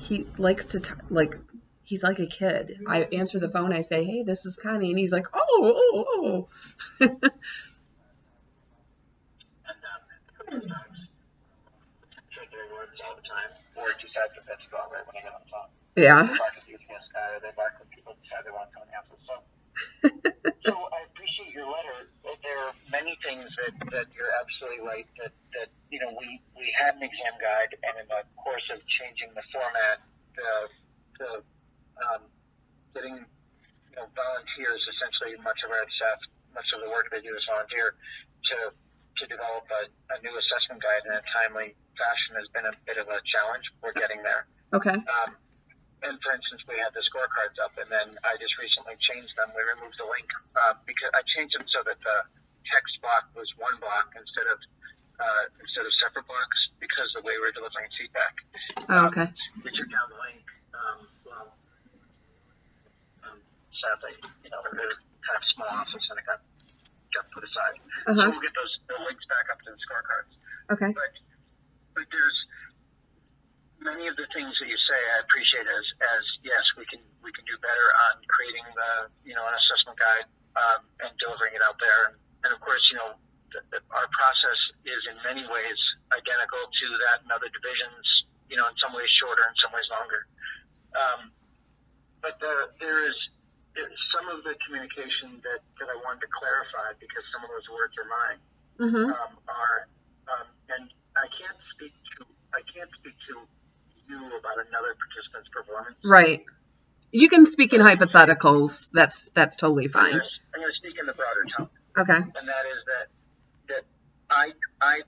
he likes to he's like a kid. I answer the phone, I say, "Hey, this is Connie," and he's like, "Oh." And their words all the time, or decide that that's about right when I get on the phone. Yeah. They bark at the UPS guy, or they bark when people decide they want to come and answer the phone. So I appreciate your letter. There are many things that you're absolutely right. That we had an exam guide, and in the course of changing the format, getting volunteers, essentially much of our staff, much of the work they do is volunteer, to develop a new assessment guide in a timely fashion has been a bit of a challenge. We're getting there. Okay. And for instance, we had the scorecards up, and then I just recently changed them. We removed the link because I changed them so that the text block was one block instead of separate blocks, because the way we're delivering feedback. Okay. We took down the link. Sadly, they're kind of small office, and it got put aside. So we'll get the links back up to the scorecards. Okay. But there's many of the things that you say I appreciate as yes, we can do better on creating an assessment guide and delivering it out there. And of course, our process is in many ways identical to that in other divisions. In some ways shorter, in some ways longer. But there is some of the communication that I wanted to clarify, because some of those words are mine. And I can't speak to you about another participant's performance. Right. You can speak in hypotheticals. That's totally fine. I'm going to speak in the broader tone. Okay. And that is that I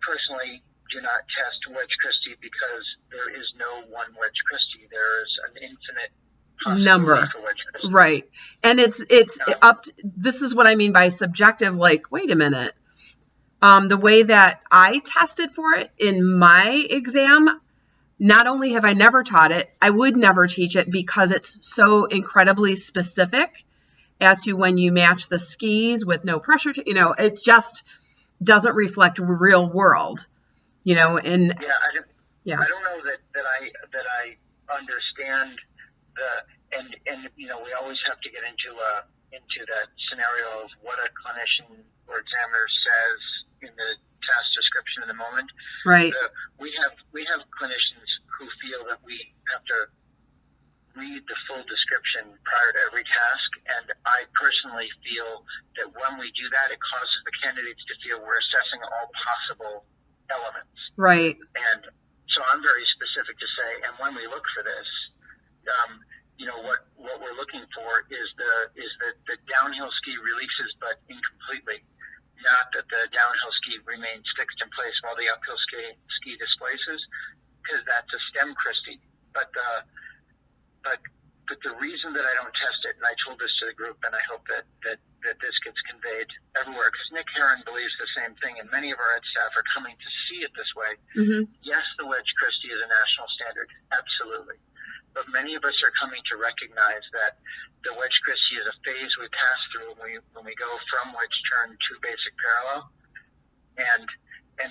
personally do not test Wedge Christie because there is no one Wedge Christie. There is an infinite number. For Wedge Christie. Right. And it's up to, this is what I mean by subjective, like, wait a minute. The way that I tested for it in my exam, not only have I never taught it, I would never teach it because it's so incredibly specific as to when you match the skis with no pressure, it just doesn't reflect real world, and I don't know that I understand and we always have to get into that scenario of what a clinician or examiner says in the task description in the moment. Right. We have clinicians who feel that we have to read the full description prior to every task, and I personally feel that when we do that, it causes the candidates to feel we're assessing all possible elements. Right. And so I'm very specific to say, and when we look for this, what we're looking for is the downhill ski releases, but incompletely. Not that the downhill ski remains fixed in place while the uphill ski displaces, because that's a stem Christie. But the reason that I don't test it, and I told this to the group, and I hope that this gets conveyed everywhere, because Nick Heron believes the same thing, and many of our ed staff are coming to see it this way. Mm-hmm. Yes, the Wedge Christie is a national standard, absolutely. But many of us are coming to recognize that the Wedge Christie is a phase we pass through when we go from wedge turn to basic parallel, and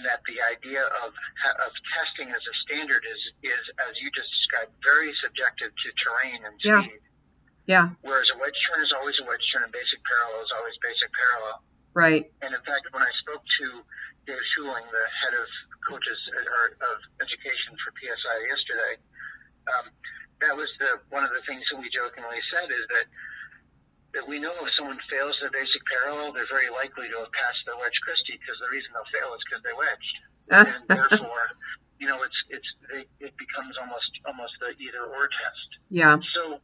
that the idea of testing as a standard is, as you just described, very subjective to terrain and speed. Yeah. Whereas a wedge turn is always a wedge turn, and basic parallel is always basic parallel. Right. And in fact, when I spoke to Dave Schuling, the head of coaches of education for PSI yesterday, that was one of the things that we jokingly said is that we know if someone fails their basic parallel, they're very likely to have passed the Wedge Christie, because the reason they'll fail is because they wedged, and therefore, it becomes almost the either or test. Yeah. So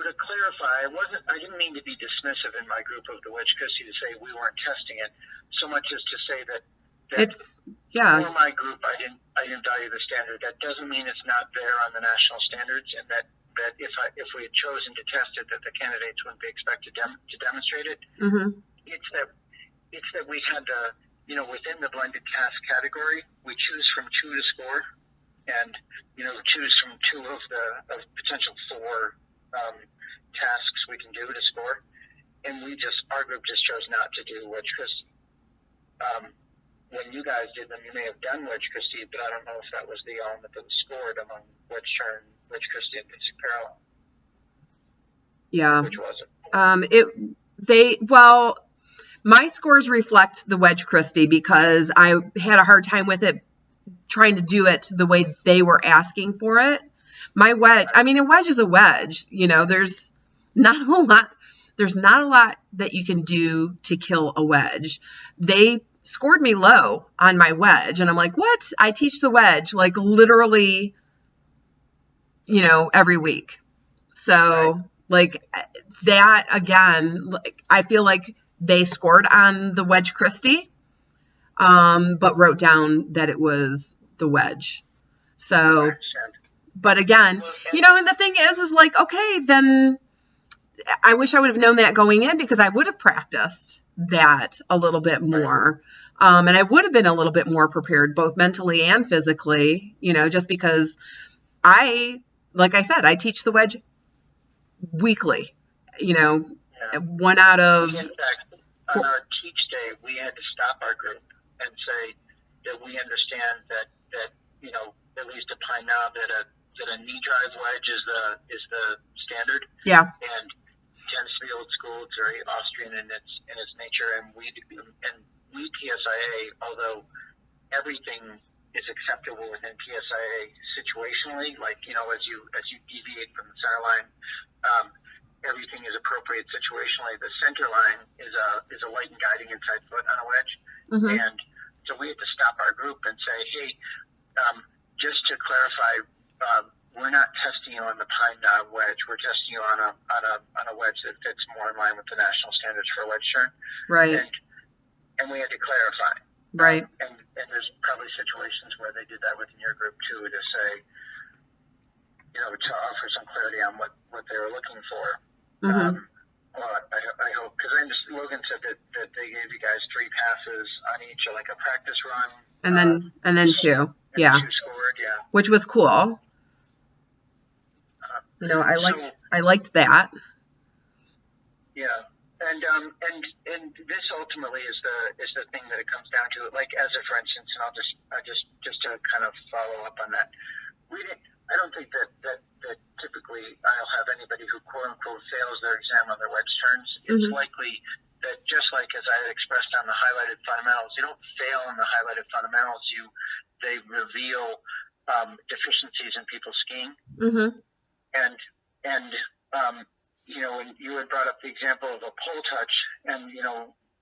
to clarify, I didn't mean to be dismissive in my group of the Wedge Christie to say we weren't testing it, so much as to say that for my group, I didn't value the standard. That doesn't mean it's not there on the national standards, and that if we had chosen to test it, that the candidates wouldn't be expected to demonstrate it. Mm-hmm. It's that we had within the blended task category, we choose from 2 to score, and choose from 2 of the potential 4 tasks we can do to score, and our group just chose not to do Wedge Christie. when you guys did them, you may have done Wedge Christie, but I don't know if that was the element that was scored among Wedge turn, Wedge Christie, and basic parallel. Yeah. Which was it? My scores reflect the Wedge Christie because I had a hard time with it, trying to do it the way they were asking for it. My wedge, I mean, a wedge is a wedge. You know, there's not a lot that you can do to kill a wedge. They scored me low on my wedge, and I'm like, what? I teach the wedge like literally, every week. So like that again, like I feel like they scored on the Wedge Christie, but wrote down that it was the wedge. So, but again, and the thing is like, okay, then I wish I would have known that going in, because I would have practiced that a little bit more. And I would have been a little bit more prepared, both mentally and physically, just because like I said, I teach the wedge weekly, one out of... In fact, on our teach day, we had to stop our group and say that we understand that at least at Pine Knob, that a knee drive wedge is the standard. Yeah. And it tends to be old school. It's very Austrian in its nature, and we PSIA, although everything is acceptable within PSIA situationally, like as you deviate from the center line, everything is appropriate situationally. The center line is a light and guiding inside foot on a wedge. Mm-hmm. And so we had to stop our group and say, hey, just to clarify, we're not testing you on the Pine Knob wedge. We're testing you on a wedge that fits more in line with the national standards for wedge turn. Right. And we had to clarify. Right. And there's probably situations where they did that within your group too, to say, to offer some clarity on what they were looking for. Mm-hmm. I hope, because Logan said that they gave you guys 3 passes on each, like a practice run, and then 2, yeah, 2 scored, yeah, which was cool. I liked that. Yeah, and this ultimately is the thing that it comes down to. Like, as a for instance, and I'll just to kind of follow up on that, I don't think that typically I'll have anybody who quote unquote fails their exam on their wedge turns. It's Mm-hmm. likely that, just like as I had expressed on the highlighted fundamentals, you don't fail in the highlighted fundamentals. They reveal deficiencies in people's skiing. Mm-hmm. And you had brought up the example of a pole touch, and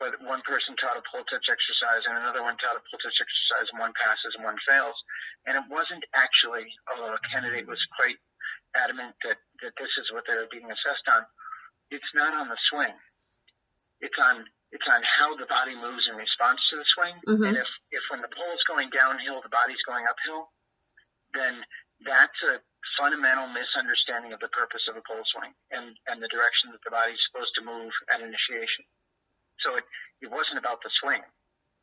but one person taught a pole touch exercise and another one taught a pole touch exercise, and one passes and one fails. And it wasn't actually, although a candidate was quite adamant that this is what they were being assessed on, it's not on the swing. It's on how the body moves in response to the swing. Mm-hmm. And if when the pole is going downhill, the body's going uphill, then that's a fundamental misunderstanding of the purpose of a pole swing and the direction that the body's supposed to move at initiation. So it wasn't about the swing.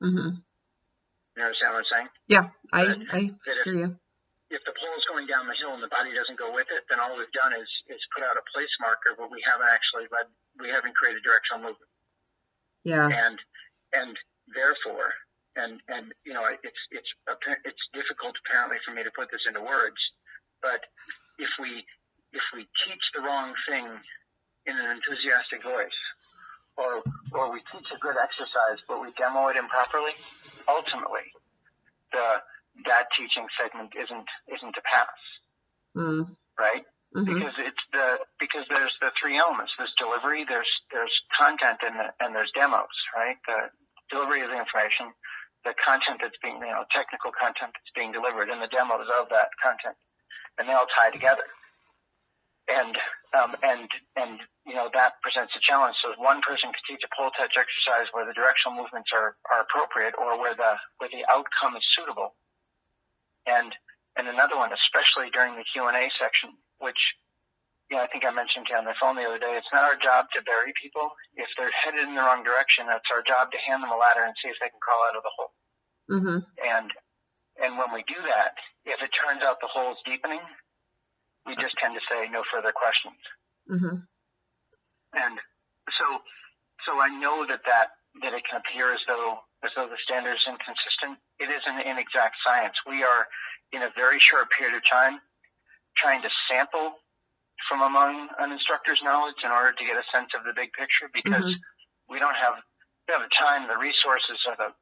Mm-hmm. You understand what I'm saying? Yeah, I hear you. If the pole is going down the hill and the body doesn't go with it, then all we've done is put out a place marker, but we haven't created directional movement. Yeah. And therefore, it's difficult apparently for me to put this into words, but if we teach the wrong thing in an enthusiastic voice, or we teach a good exercise but we demo it improperly, ultimately that teaching segment isn't a pass. Mm. Right? Mm-hmm. Because there's the 3 elements. There's delivery, there's content, and there's demos, right? The delivery of the information, the content that's being, technical content that's being delivered, and the demos of that content, and they all tie together. And that presents a challenge. So one person can teach a pole touch exercise where the directional movements are appropriate, or where the outcome is suitable, and another one, especially during the Q&A section, which I think I mentioned to you on the phone the other day. It's not our job to bury people. If they're headed in the wrong direction, that's our job to hand them a ladder and see if they can crawl out of the hole. Mm-hmm. And when we do that, if it turns out the hole is deepening, we just tend to say no further questions. Mm-hmm. And so I know that it can appear as though as though the standard is inconsistent. It is an inexact science. We are, in a very short period of time, trying to sample from among an instructor's knowledge in order to get a sense of the big picture, because we don't have the time, the resources, nor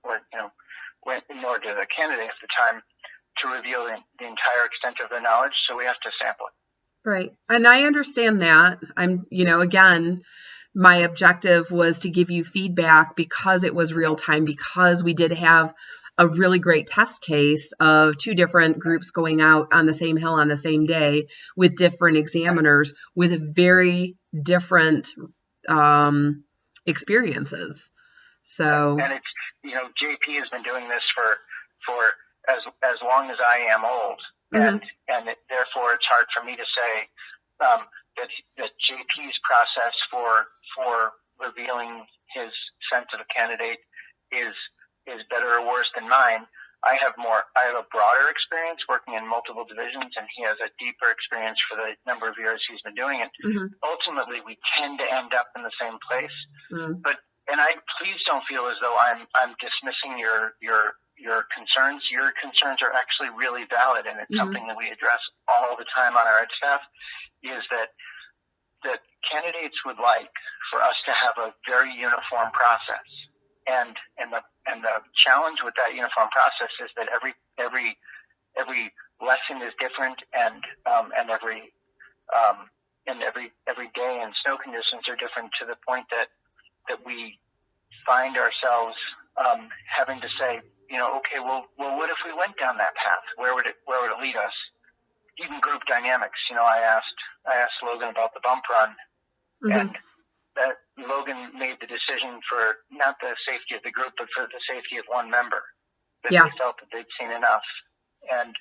do the candidates the time to reveal the entire extent of their knowledge. So we have to sample it. Right. And I understand that. Again, my objective was to give you feedback because it was real time, because we did have a really great test case of 2 different groups going out on the same hill on the same day with different examiners with very different experiences. So, and it's, JP has been doing this for as long as I am old, and therefore it's hard for me to say that JP's process for revealing his sense of a candidate is better or worse than mine. I have a broader experience working in multiple divisions, and he has a deeper experience for the number of years he's been doing it. Ultimately, we tend to end up in the same place. And please don't feel as though I'm dismissing your concerns. Your concerns are actually really valid, and it's something that we address all the time on our ed staff, is that candidates would like for us to have a very uniform process. And the challenge with that uniform process is that every lesson is different, and every day and snow conditions are different, to the point that we find ourselves having to say, okay, well, what if we went down that path? Where would it lead us? Even group dynamics. I asked Logan about the bump run, and that Logan made the decision for not the safety of the group, but for the safety of one member, that they felt that they'd seen enough. And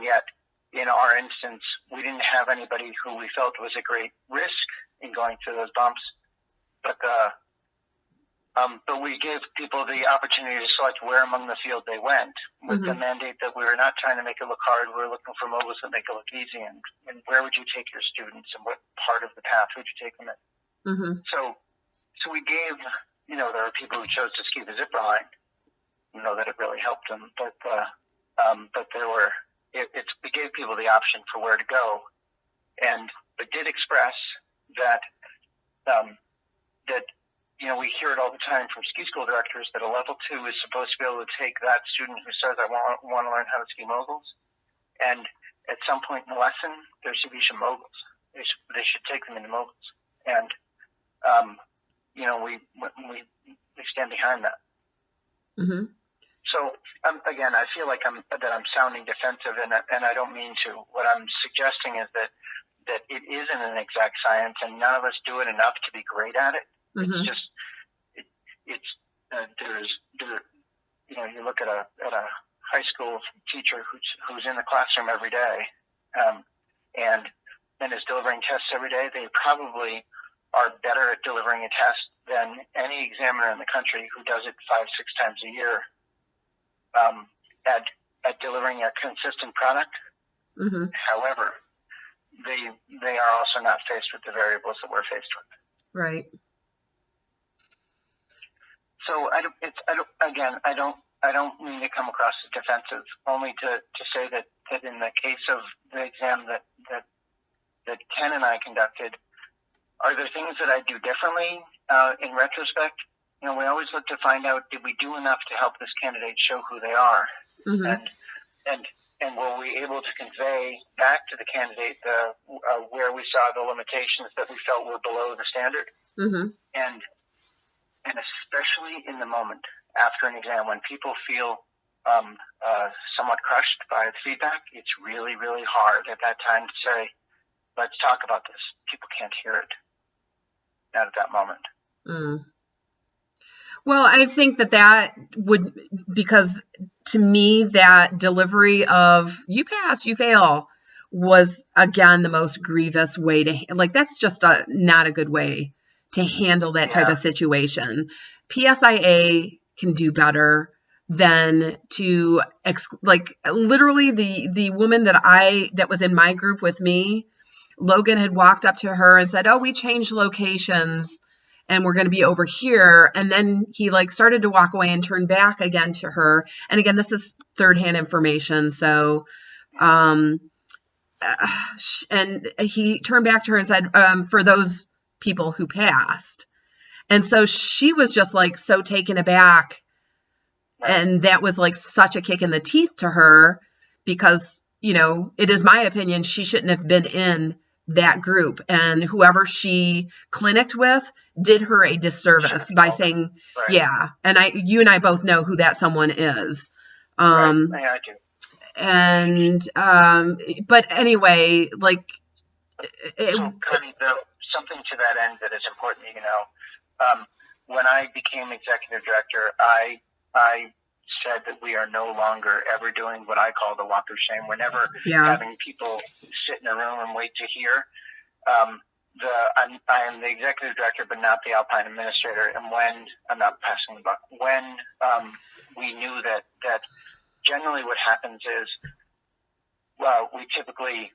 yet, in our instance, we didn't have anybody who we felt was a great risk in going through those bumps, but we gave people the opportunity to select where among the field they went, with the mandate that we were not trying to make it look hard. We were looking for moguls that make it look easy, and where would you take your students, and what part of the path would you take them in? So we gave, there were people who chose to ski the zipper line, that it really helped them, but we gave people the option for where to go, but did express that we hear it all the time from ski school directors that a level 2 is supposed to be able to take that student who says, I want to learn how to ski moguls, and at some point in the lesson, there should be some moguls. They should take them into moguls. And, we stand behind that. So, again, I feel like I'm sounding defensive, and I don't mean to. What I'm suggesting is that it isn't an exact science, and none of us do it enough to be great at it. It's just, you look at a high school teacher who's in the classroom every day, and is delivering tests every day. They probably are better at delivering a test than any examiner in the country who does it 5-6 times a year, at delivering a consistent product. However, they are also not faced with the variables that we're faced with. Right. So I don't mean to come across as defensive, only to say that in the case of the exam that Ken and I conducted, are there things that I do differently in retrospect? We always look to find out, did we do enough to help this candidate show who they are? And were we able to convey back to the candidate where we saw the limitations that we felt were below the standard? And especially in the moment after an exam, when people feel somewhat crushed by the feedback, it's really, really hard at that time to say, let's talk about this. People can't hear it. Not at that moment. Well, I think that would, because to me, that delivery of you pass, you fail was, again, the most grievous way to, that's just not a good way to handle that type of situation. PSIA can do better than to, literally the woman that was in my group with me, Logan had walked up to her and said, oh, we changed locations. and we're going to be over here. And then he like started to walk away and turn back again to her. And again, this is third hand information. So, and he turned back to her and said, for those people who passed. And so she was just like so taken aback. And that was like such a kick in the teeth to her because, you know, it is my opinion, she shouldn't have been in that group. And whoever she clinicked with did her a disservice by saying, yeah. And you and I both know who that someone is. Yeah, I do. And, but anyway, like, so, Connie, something to that end that is important, you know, when I became executive director, I said that we are no longer ever doing what I call the walk of shame. We're never having people sit in a room and wait to hear. I am the executive director, but not the Alpine administrator. And when I'm not passing the buck, when we knew that generally what happens is, well, we typically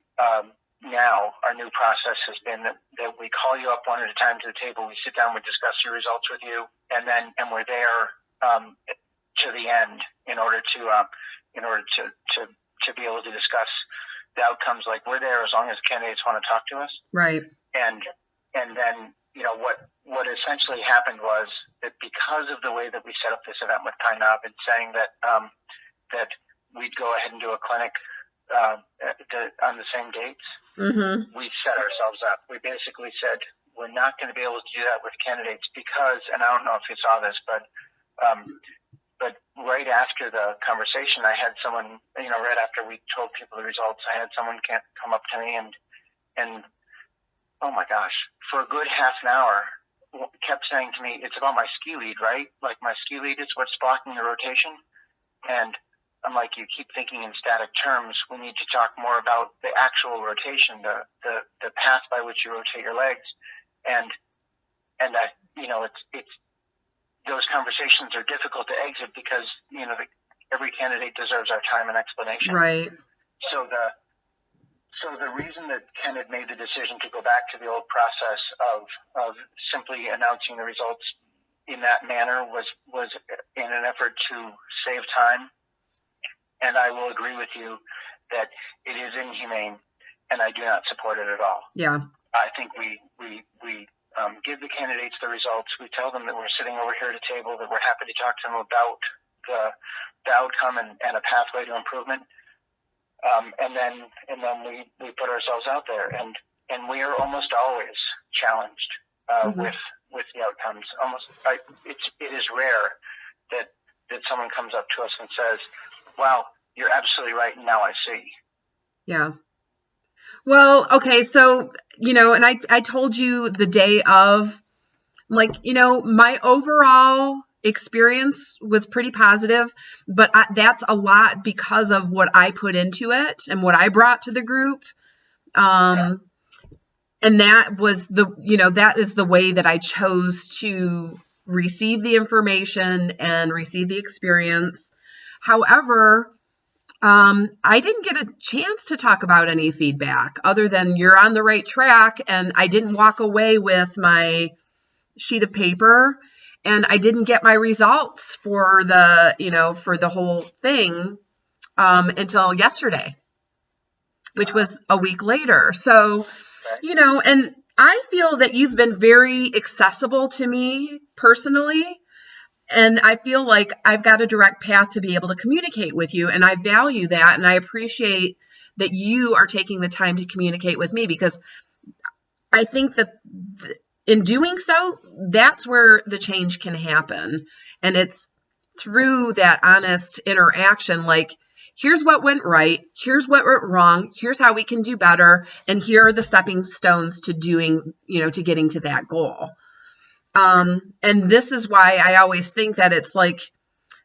now our new process has been that we call you up one at a time to the table. We sit down, we discuss your results with you, and we're there to the end in order to be able to discuss the outcomes. Like, we're there as long as candidates want to talk to us. Right. And then, you know, what essentially happened was that because of the way that we set up this event with Kai Knob and saying that that we'd go ahead and do a clinic on the same dates, we set ourselves up. We basically said we're not going to be able to do that with candidates because, and I don't know if you saw this, but right after the conversation, I had someone, you know, right after we told people the results, I had someone come up to me and oh my gosh, for a good half an hour, kept saying to me, "It's about my ski lead, right? Like, my ski lead is what's blocking the rotation." And I'm like, "You keep thinking in static terms. We need to talk more about the actual rotation, the path by which you rotate your legs." And that, you know, it's those conversations are difficult to exit because, you know, every candidate deserves our time and explanation. Right. So the reason that Ken had made the decision to go back to the old process of simply announcing the results in that manner was in an effort to save time. And I will agree with you that it is inhumane, and I do not support it at all. Yeah. I think we give the candidates the results. We tell them that we're sitting over here at a table, that we're happy to talk to them about the outcome and a pathway to improvement. And then we put ourselves out there, and we are almost always challenged with the outcomes. It is rare that someone comes up to us and says, "Wow, you're absolutely right, and now I see." Yeah. Well, okay, so, you know, and I told you the day of, like, you know, my overall experience was pretty positive, but that's a lot because of what I put into it and what I brought to the group. And that was that is the way that I chose to receive the information and receive the experience. However, I didn't get a chance to talk about any feedback other than you're on the right track. And I didn't walk away with my sheet of paper, and I didn't get my results for the whole thing, until yesterday, which was a week later. So, you know, and I feel that you've been very accessible to me personally. And I feel like I've got a direct path to be able to communicate with you. And I value that. And I appreciate that you are taking the time to communicate with me, because I think that in doing so, that's where the change can happen. And it's through that honest interaction, like, here's what went right, here's what went wrong, here's how we can do better, and here are the stepping stones to doing, to getting to that goal. And this is why I always think that it's like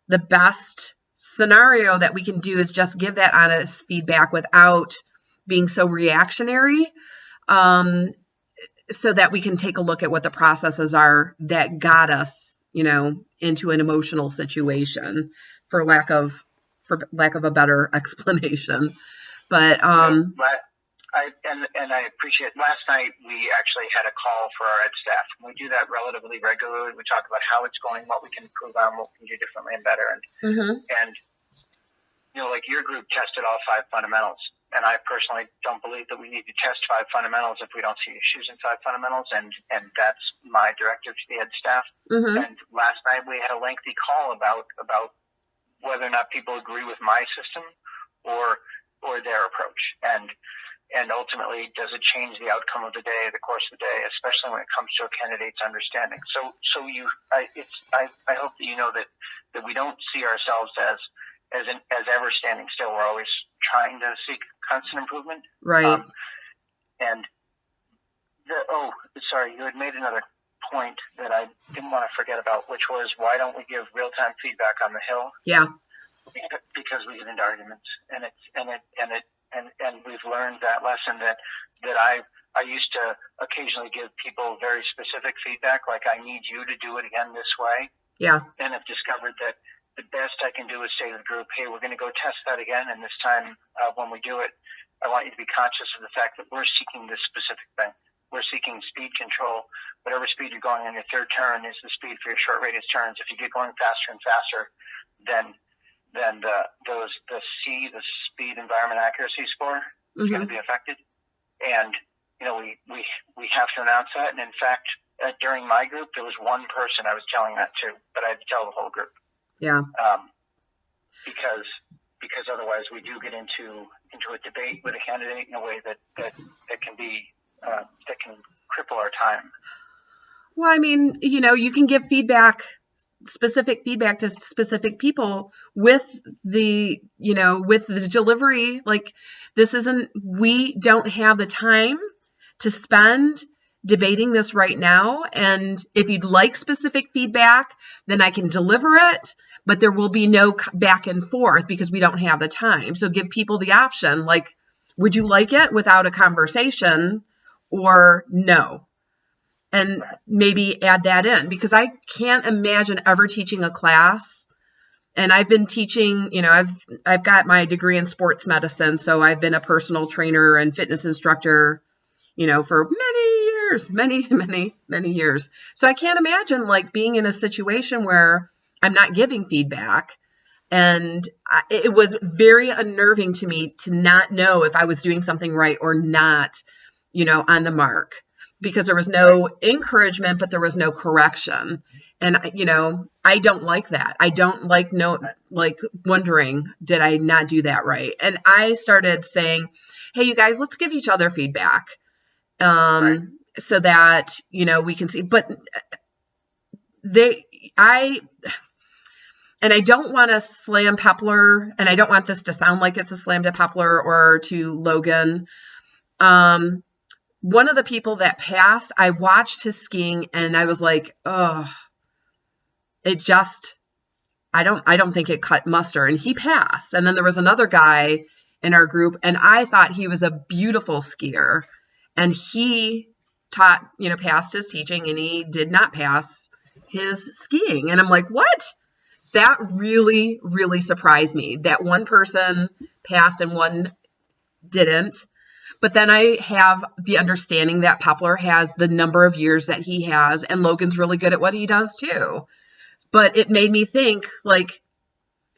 the best scenario that we can do is just give that honest feedback without being so reactionary, so that we can take a look at what the processes are that got us, into an emotional situation, for lack of a better explanation. But I appreciate. Last night we actually had a call for our ed staff. We do that relatively regularly. We talk about how it's going, what we can improve on, what we can do differently and better. And like your group tested all 5 fundamentals, and I personally don't believe that we need to test 5 fundamentals if we don't see issues in 5 fundamentals, and that's my directive to the ed staff. And last night we had a lengthy call about whether or not people agree with my system or their approach, and ultimately, does it change the outcome of the day, the course of the day, especially when it comes to a candidate's understanding? I hope that you know that we don't see ourselves as ever standing still. We're always trying to seek constant improvement. Right. Sorry, you had made another point that I didn't want to forget about, which was, why don't we give real-time feedback on the Hill? Yeah. Because we get into arguments, and we've learned that lesson that I used to occasionally give people very specific feedback, like, I need you to do it again this way. Yeah. And I've discovered that the best I can do is say to the group, hey, we're going to go test that again, and this time when we do it, I want you to be conscious of the fact that we're seeking this specific thing. We're seeking speed control. Whatever speed you're going on your third turn is the speed for your short radius turns. If you get going faster and faster, then the speed environment accuracy score is going to be affected. And we have to announce that. And in fact, during my group, there was one person I was telling that to, but I had to tell the whole group. Yeah. Because otherwise we do get into a debate with a candidate in a way that can be that can cripple our time. Well, I mean, you can give specific feedback to specific people with the delivery. Like, we don't have the time to spend debating this right now. And if you'd like specific feedback, then I can deliver it, but there will be no back and forth because we don't have the time. So give people the option, like, would you like it without a conversation, or no? And maybe add that in, because I can't imagine ever teaching a class. And I've been teaching, I've got my degree in sports medicine. So I've been a personal trainer and fitness instructor, for many years. So I can't imagine being in a situation where I'm not giving feedback. And it was very unnerving to me to not know if I was doing something right or not, on the mark. Because there was no encouragement, but there was no correction. And, I don't like that. I don't like wondering, did I not do that right? And I started saying, hey, you guys, let's give each other feedback so that, we can see. But I don't want to slam Pepler, and I don't want this to sound like it's a slam to Pepler or to Logan. One of the people that passed, I watched his skiing and I was like, oh, I don't think it cut mustard, and he passed. And then there was another guy in our group, and I thought he was a beautiful skier, and he passed his teaching, and he did not pass his skiing. And I'm like, what? That really, really surprised me that one person passed and one didn't. But then I have the understanding that Pepler has the number of years that he has, and Logan's really good at what he does too. But it made me think, what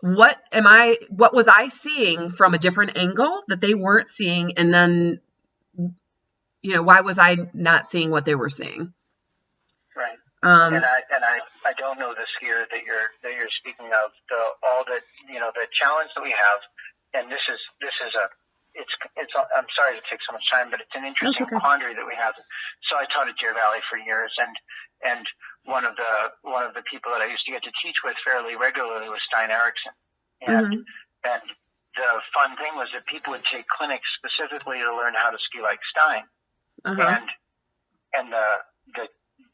was I seeing from a different angle that they weren't seeing? And then, why was I not seeing what they were seeing? Right. And I don't know the skier that you're speaking of. The challenge that we have, and this is I'm sorry to take so much time, but it's an interesting quandary that we have. So I taught at Deer Valley for years, and one of the people that I used to get to teach with fairly regularly was Stein Eriksen. And the fun thing was that people would take clinics specifically to learn how to ski like Stein. And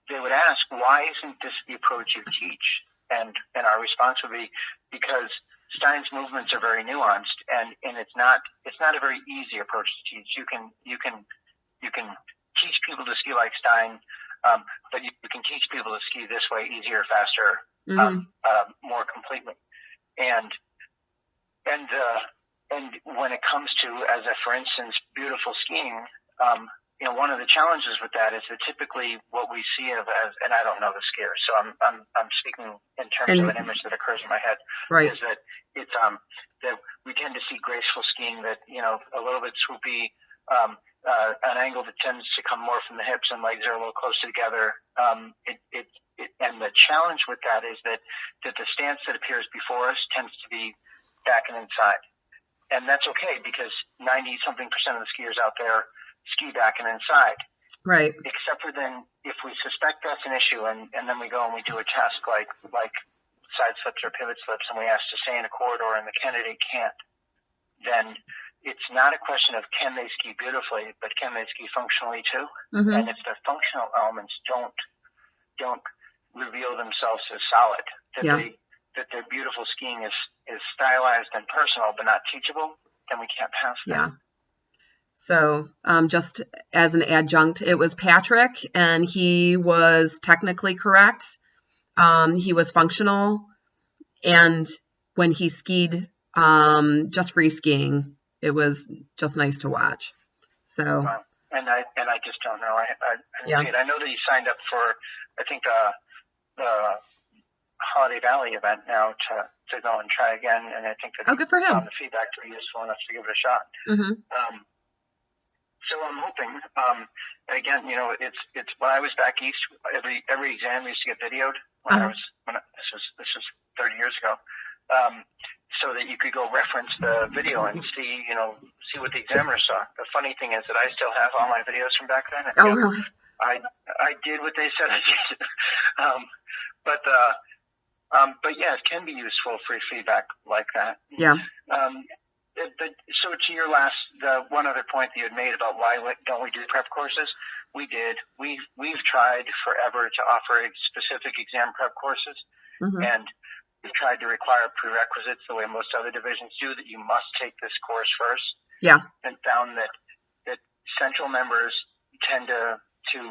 they would ask, why isn't this the approach you teach? And our response would be, because Stein's movements are very nuanced, and it's not a very easy approach to teach. You can teach people to ski like Stein, but you can teach people to ski this way easier, faster, more completely. And And when it comes to, as a, for instance, beautiful skiing, one of the challenges with that is that typically what we see of as, and I don't know the skier, so I'm speaking in terms of an image that occurs in my head, right. is that it's that we tend to see graceful skiing that, a little bit swoopy, an angle that tends to come more from the hips and legs are a little closer together. And the challenge with that is that the stance that appears before us tends to be back and inside. And that's okay because 90-something% of the skiers out there ski back and inside. Right. Except for then if we suspect that's an issue and then we go and we do a task like side slips or pivot slips and we ask to stay in a corridor and the candidate can't, then it's not a question of can they ski beautifully, but can they ski functionally too? Mm-hmm. And if the functional elements don't reveal themselves as solid, that their beautiful skiing is stylized and personal but not teachable, then we can't pass that. Yeah. So just as an adjunct, it was Patrick, and he was technically correct. He was functional, and when he skied just free skiing, it was just nice to watch. So. And I just don't know. I know that he signed up for, I think, the Holiday Valley event now to go and try again, and I think that good for him. The feedback to be useful enough to give it a shot. Mm-hmm. So I'm hoping, again, it's when I was back east, every exam used to get videoed this was 30 years ago, so that you could go reference the video and see what the examiner saw. The funny thing is that I still have all my videos from back then. Oh, really? I did what they said I did. But yeah, it can be useful for feedback like that. Yeah. But so to your the one other point that you had made about why don't we do prep courses, we did. We've tried forever to offer specific exam prep courses, mm-hmm. and we've tried to require prerequisites the way most other divisions do, that you must take this course first. Yeah. And found that central members tend to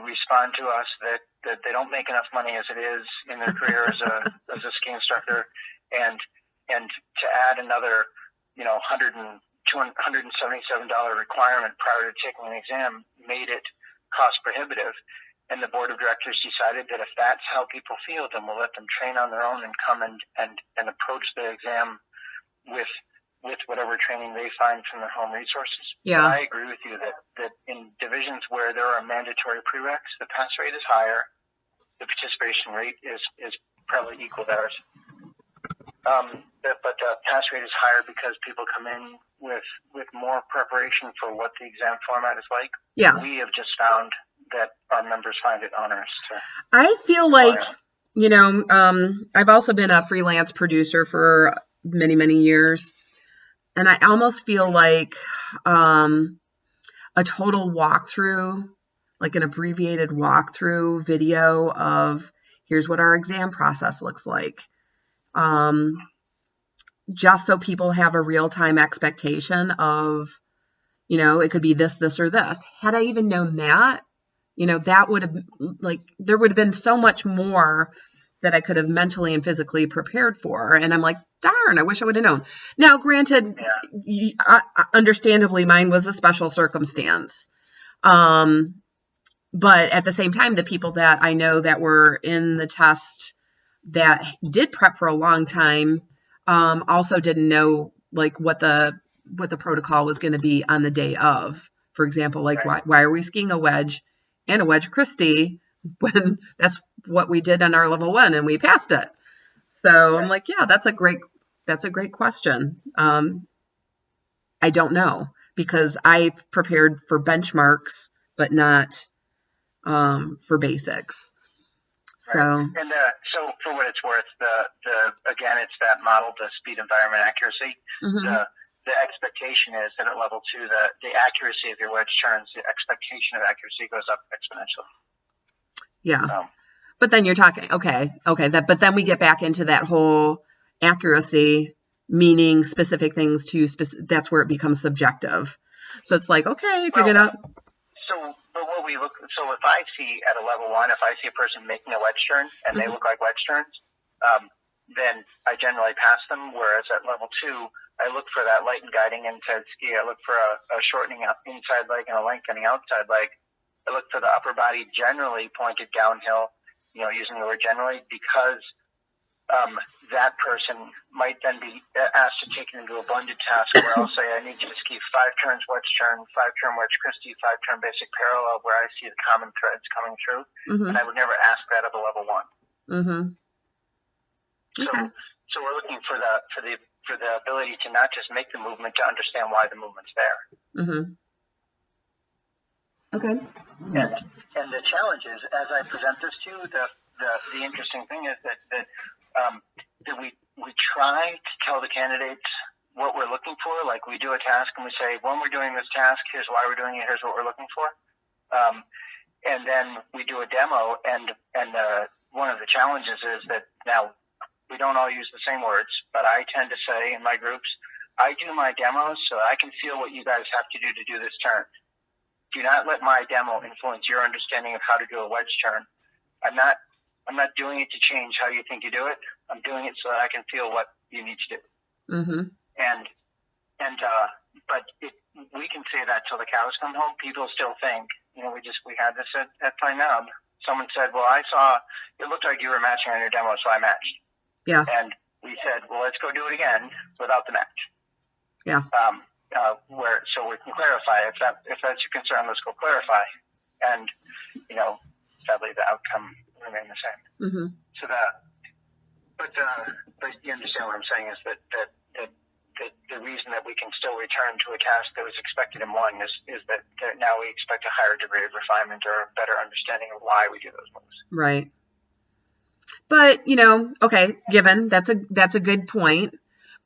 respond to us that they don't make enough money as it is in their career as a ski instructor, and to add another $177 requirement prior to taking an exam made it cost prohibitive. And the board of directors decided that if that's how people feel, then we'll let them train on their own and come and approach the exam with whatever training they find from their home resources. Yeah. But I agree with you that in divisions where there are mandatory prereqs, the pass rate is higher. The participation rate is probably equal to ours. But the pass rate is higher because people come in with more preparation for what the exam format is like. Yeah. We have just found that our members find it onerous. I feel like, I've also been a freelance producer for many, many years. And I almost feel like a total walkthrough, like an abbreviated walkthrough video of here's what our exam process looks like. Just so people have a real-time expectation of, it could be this, or this. Had I even known that, that would have, there would have been so much more that I could have mentally and physically prepared for. And I'm like, darn, I wish I would have known. Now, granted, understandably, mine was a special circumstance. But at the same time, the people that I know that were in the test that did prep for a long time also didn't know what the protocol was going to be on the day of. For example, why are we skiing a wedge and a wedge Christie when that's what we did on our level 1 and we passed it? So I'm like, yeah, that's a great question. I don't know, because I prepared for benchmarks, but not for basics. So, and so for what it's worth, again, it's that model, the speed, environment, accuracy. Mm-hmm. The expectation is that at level 2, the accuracy of your wedge turns, the expectation of accuracy goes up exponentially. Yeah. But then you're talking, but then we get back into that whole accuracy, meaning specific things that's where it becomes subjective. So it's like, okay, if you're going to. So if I see at a level 1, if I see a person making a wedge turn and they look like wedge turns, then I generally pass them. Whereas at level 2, I look for that light and guiding inside ski. I look for a shortening inside leg and a lengthening outside leg. I look for the upper body generally pointed downhill, using the word generally, because that person might then be asked to take it into a blended task where I'll say, I need you to ski 5 turns wedge turn, 5 turn wedge Christie, 5 turn basic parallel, where I see the common threads coming through. And I would never ask that of a level 1. Okay. So we're looking for the ability to not just make the movement, to understand why the movement's there. Okay. And the challenge is, as I present this to you, the interesting thing is that we try to tell the candidates what we're looking for. Like, we do a task and we say, when we're doing this task, here's why we're doing it, here's what we're looking for. And then we do a demo, and one of the challenges is that now we don't all use the same words, but I tend to say in my groups, I do my demos so I can feel what you guys have to do this turn. Do not let my demo influence your understanding of how to do a wedge turn. I'm not doing it to change how you think you do it. I'm doing it so that I can feel what you need to do. But we can say that till the cows come home. People still think, we had this at Pine Knob. Someone said, well, I saw, it looked like you were matching on your demo, so I matched. Yeah. And we said, well, let's go do it again without the match. Yeah. So we can clarify. If that's your concern, let's go clarify. And, sadly, the outcome remained the same. So but you understand what I'm saying is that the reason that we can still return to a task that was expected in one is that now we expect a higher degree of refinement or a better understanding of why we do those moves. Right. But, okay, given that's a good point,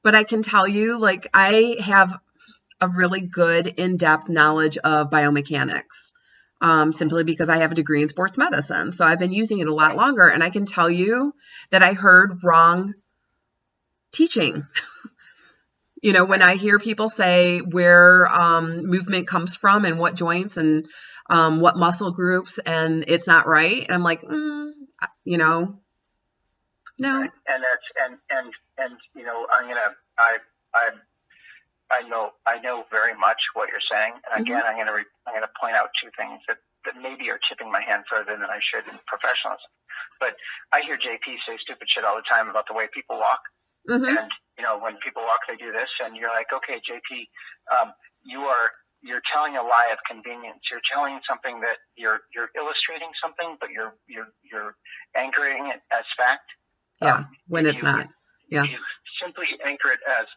but I can tell you, like, I have a really good in-depth knowledge of biomechanics, simply because I have a degree in sports medicine. So I've been using it a lot longer, and I can tell you that I heard wrong teaching. When I hear people say where movement comes from and what joints and what muscle groups, and it's not right, I'm like, no. Right. And I know very much what you're saying. And again, I'm gonna point out 2 things that maybe are tipping my hand further than I should in professionalism. But I hear JP say stupid shit all the time about the way people walk. And when people walk, they do this, and you're like, okay, JP, you're telling a lie of convenience. You're telling something that you're illustrating something, but you're anchoring it as fact. Yeah, when it's not. Yeah. If you simply anchor it as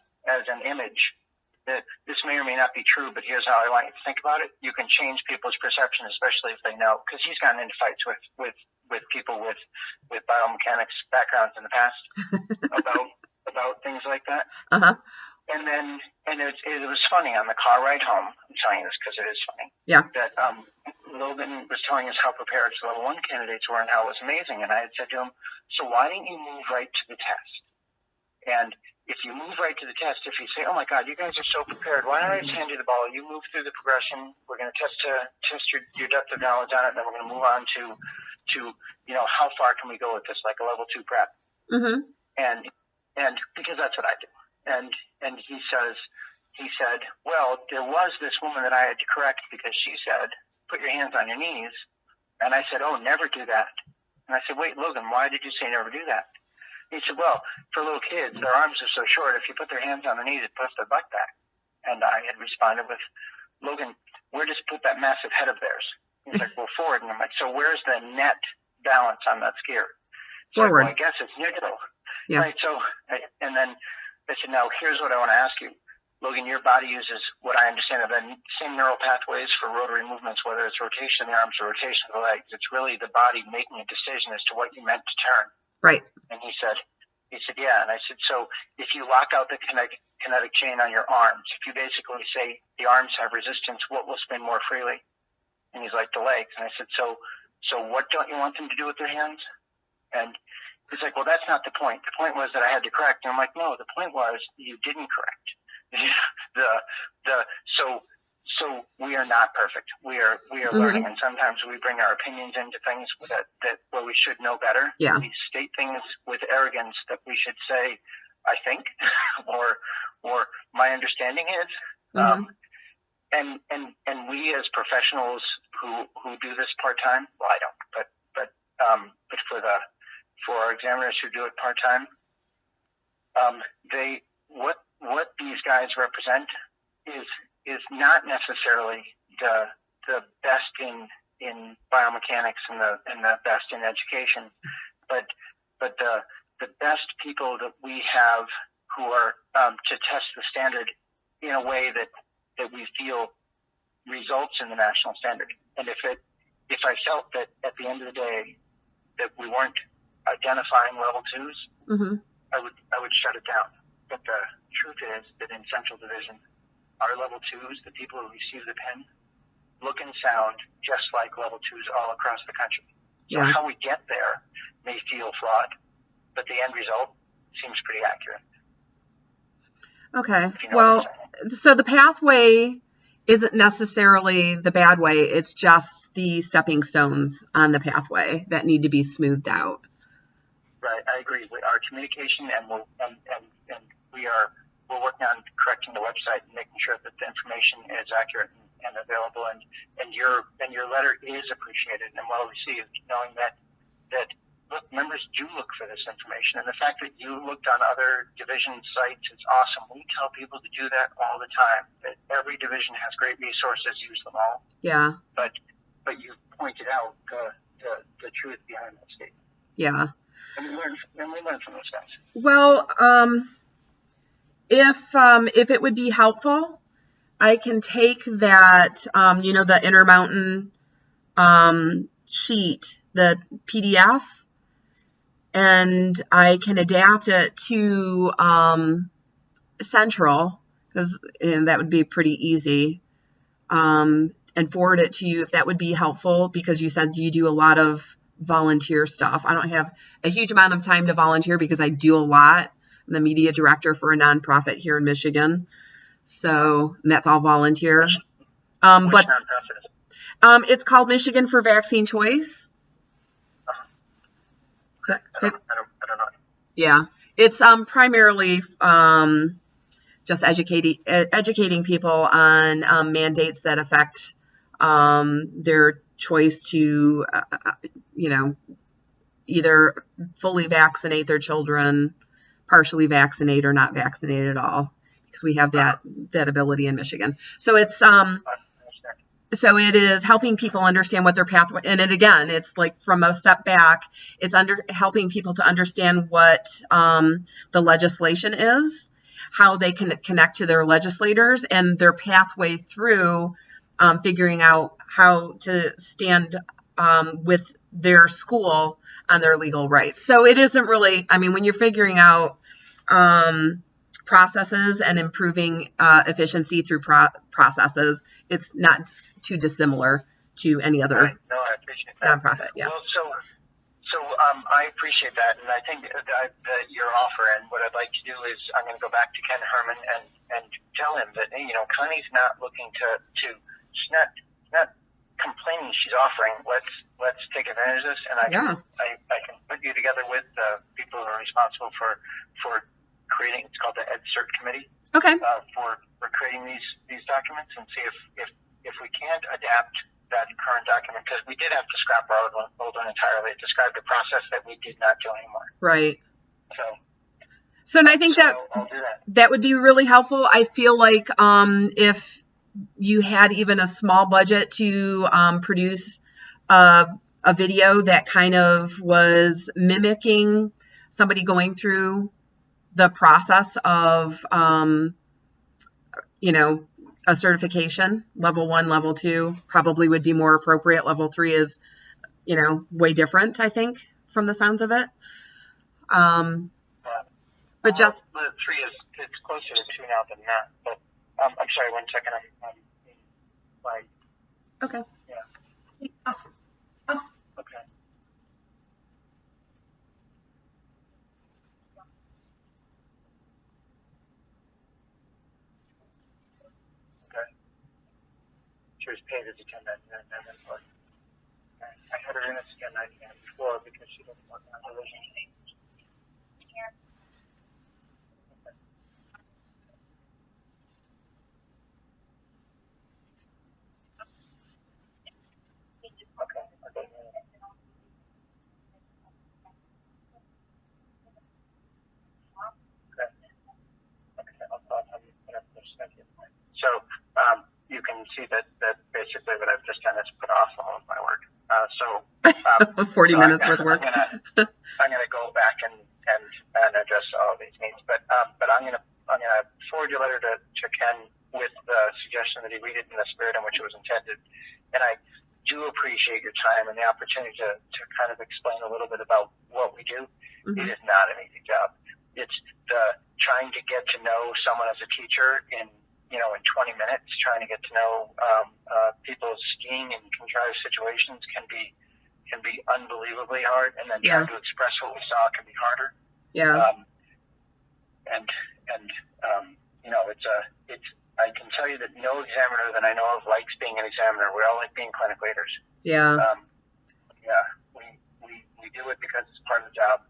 an image, that this may or may not be true, but here's how I want you to think about it. You can change people's perception, especially if they know, because he's gotten into fights with people with biomechanics backgrounds in the past about things like that. And it was funny on the car ride home. I'm telling you this because it is funny. Yeah. That Logan was telling us how prepared his level 1 candidates were and how it was amazing. And I had said to him, so why didn't you move right to the test? And if you move right to the test, if you say, oh my God, you guys are so prepared, why don't I just hand you the ball? You move through the progression. We're going to test your depth of knowledge on it, and then we're going to move on to how far can we go with this, like a level 2 prep. And because that's what I do. And he said, well, there was this woman that I had to correct because she said, put your hands on your knees. And I said, oh, never do that. And I said, wait, Logan, why did you say never do that? He said, well, for little kids, their arms are so short, if you put their hands on their knees, it puts their butt back. And I had responded with, Logan, where does put that massive head of theirs? He's like, well, forward. And I'm like, so where's the net balance on that skier? Forward. Like, well, I guess it's neutral. Yeah. Right. So, and then I said, now here's what I want to ask you. Logan, your body uses what I understand are the same neural pathways for rotary movements, whether it's rotation of the arms or rotation of the legs. It's really the body making a decision as to what you meant to turn. Right. And he said, yeah. And I said, so if you lock out the kinetic chain on your arms, if you basically say the arms have resistance, what will spin more freely? And he's like, the legs. And I said, so what don't you want them to do with their hands? And he's like, well, that's not the point. The point was that I had to correct. And I'm like, no, the point was you didn't correct. So we are not perfect. We are learning, and sometimes we bring our opinions into things that where we should know better. Yeah. We state things with arrogance that we should say, I think, or my understanding is. And we as professionals who do this part time, well, I don't, but for our examiners who do it part time, what these guys represent is not necessarily the best in biomechanics and the best in education, but the best people that we have who are to test the standard in a way that we feel results in the national standard. And if I felt that at the end of the day that we weren't identifying level twos, I would shut it down. But the truth is that in Central Division, our level twos, the people who receive the pen, look and sound just like level twos all across the country. So how we get there may feel flawed, but the end result seems pretty accurate. Okay. Well, so the pathway isn't necessarily the bad way. It's just the stepping stones on the pathway that need to be smoothed out. Right. I agree with our communication, and we're working on correcting the website and making sure that the information is accurate and available. And your letter is appreciated and well received, knowing that look, members do look for this information, and the fact that you looked on other division sites is awesome. We tell people to do that all the time. That every division has great resources, use them all. Yeah. But you pointed out the truth behind that statement. Yeah. And we learn from those guys. Well, if it would be helpful, I can take that the Intermountain sheet, the PDF, and I can adapt it to Central, and that would be pretty easy, and forward it to you if that would be helpful, because you said you do a lot of volunteer stuff. I don't have a huge amount of time to volunteer because I do a lot. I'm the media director for a nonprofit here in Michigan, so that's all volunteer. Which nonprofit is it? It's called Michigan for Vaccine Choice. I don't know. Yeah, it's primarily just educating people on mandates that affect their choice to either fully vaccinate their children, partially vaccinate, or not vaccinate at all, because we have that ability in Michigan. So it's so it is helping people understand what their pathway, and it's like from a step back, it's helping people to understand what the legislation is, how they can connect to their legislators, and their pathway through figuring out how to stand with their school on their legal rights. So it isn't really, when you're figuring out processes and improving efficiency through processes, it's not too dissimilar to any other No, I appreciate that. nonprofit. Yeah. Well, so I appreciate that, and I think that your offer, and what I'd like to do is I'm going to go back to Ken Herman and tell him that Connie's not looking to she's not complaining, she's offering. Let's take advantage of this, and I can put you together with the people who are responsible for creating. It's called the EdCert Committee. Okay. For creating these documents, and see if we can't adapt that current document, because we did have to scrap our old one entirely. It described a process that we did not do anymore. Right. So and I think I'll do that. That would be really helpful. I feel like if you had even a small budget to produce a video that kind of was mimicking somebody going through the process of a certification, level 1, level 2 probably would be more appropriate. Level 3 is way different, I think, from the sounds of it. But just the 3 it's closer to 2 now than that. But I'm sorry, 1 second. Okay. Yeah. Okay. Okay. paid as a 1099 employee. I had her in as a 1099 before because she didn't work on religion. So you can see that basically what I've just done is put off all of my work. 40 minutes worth of work. I'm gonna go back and address all of these needs, but I'm gonna forward your letter to Ken with the suggestion that he read it in the spirit in which it was intended. And I do appreciate your time and the opportunity to kind of explain a little bit about what we do. Mm-hmm. It is not an easy job. It's trying to get to know someone as a teacher in 20 minutes, trying to get to know people's skiing and contrived situations can be unbelievably hard, and then trying to express what we saw can be harder. Yeah. It's I can tell you that no examiner that I know of likes being an examiner. We all like being clinic leaders. Yeah. We do it because it's part of the job.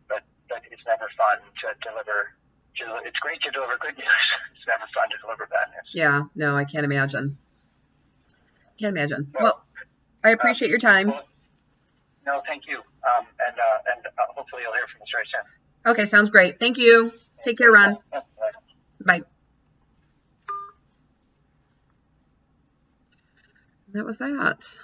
But it's never fun to deliver. It's great to deliver good news. It's never fun to deliver bad news. Yeah, no, I can't imagine. Well, I appreciate your time. No, thank you. And hopefully you'll hear from us very soon. Okay, sounds great. Thank you. Take care, Ron. Bye. That was that.